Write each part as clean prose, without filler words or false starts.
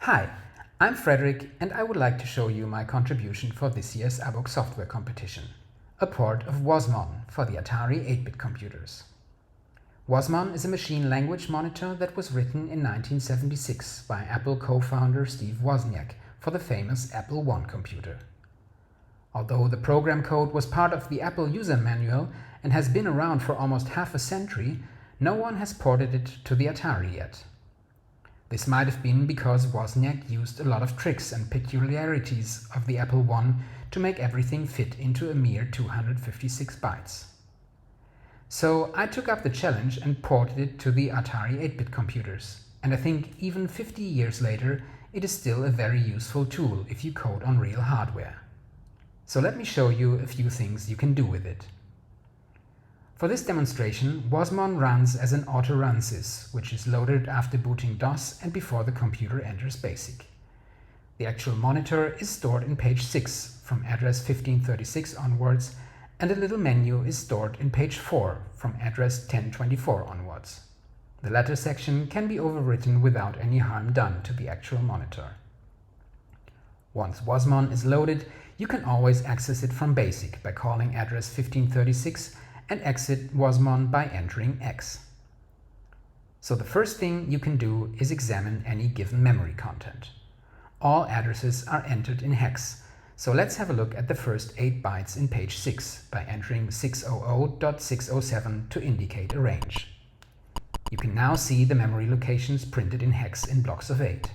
Hi, I'm Frederick and I would like to show you my contribution for this year's ABBUC software competition, a port of WozMon for the Atari 8-bit computers. WozMon is a machine language monitor that was written in 1976 by Apple co-founder Steve Wozniak for the famous Apple I computer. Although the program code was part of the Apple user manual and has been around for almost half a century, no one has ported it to the Atari yet. This might have been because Wozniak used a lot of tricks and peculiarities of the Apple I to make everything fit into a mere 256 bytes. So I took up the challenge and ported it to the Atari 8-bit computers, and I think even 50 years later it is still a very useful tool if you code on real hardware. So let me show you a few things you can do with it. For this demonstration, WozMon runs as an AUTORUN.SYS, which is loaded after booting DOS and before the computer enters BASIC. The actual monitor is stored in page 6 from address 1536 onwards, and a little menu is stored in page 4 from address 1024 onwards. The latter section can be overwritten without any harm done to the actual monitor. Once WozMon is loaded, you can always access it from BASIC by calling address 1536 and exit WozMon by entering X. So the first thing you can do is examine any given memory content. All addresses are entered in hex, so let's have a look at the first 8 bytes in page 6 by entering 600.607 to indicate a range. You can now see the memory locations printed in hex in blocks of 8.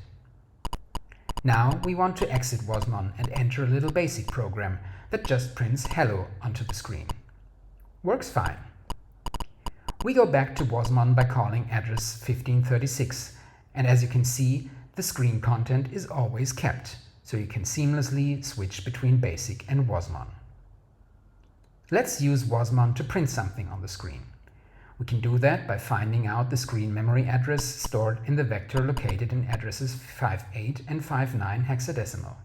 Now we want to exit WozMon and enter a little BASIC program that just prints hello onto the screen. Works fine. We go back to WozMon by calling address 1536, and as you can see, the screen content is always kept, so you can seamlessly switch between BASIC and WozMon. Let's use WozMon to print something on the screen. We can do that by finding out the screen memory address stored in the vector located in addresses 58 and 59 hexadecimal.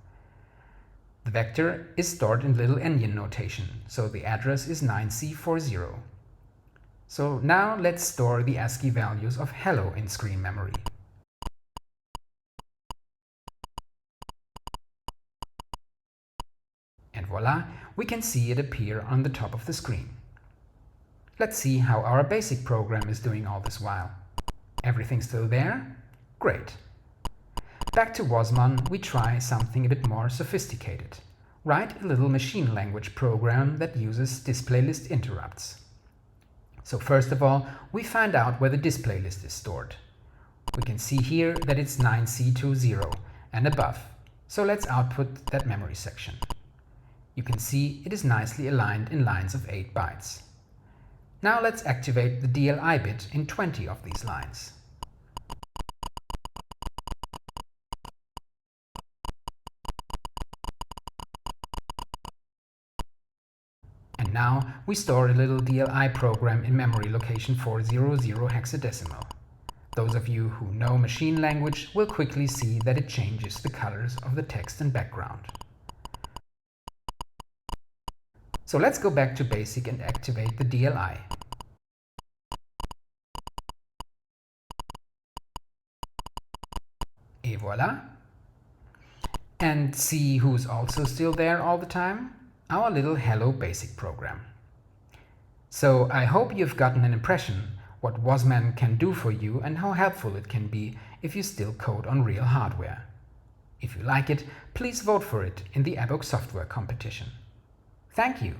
The vector is stored in little endian notation, so the address is 9C40. So now let's store the ASCII values of hello in screen memory. And voila, we can see it appear on the top of the screen. Let's see how our BASIC program is doing all this while. Everything still there? Great. Back to WozMon, we try something a bit more sophisticated. Write a little machine language program that uses displaylist interrupts. So first of all, we find out where the displaylist is stored. We can see here that it's 9C20 and above, so let's output that memory section. You can see it is nicely aligned in lines of 8 bytes. Now let's activate the DLI bit in 20 of these lines. And now we store a little DLI program in memory location 400 hexadecimal. Those of you who know machine language will quickly see that it changes the colors of the text and background. So let's go back to BASIC and activate the DLI. Et voila! And see who's also still there all the time? Our little hello BASIC program. So I hope you've gotten an impression what WozMon can do for you and how helpful it can be if you still code on real hardware. If you like it, please vote for it in the ABBUC software competition. Thank you.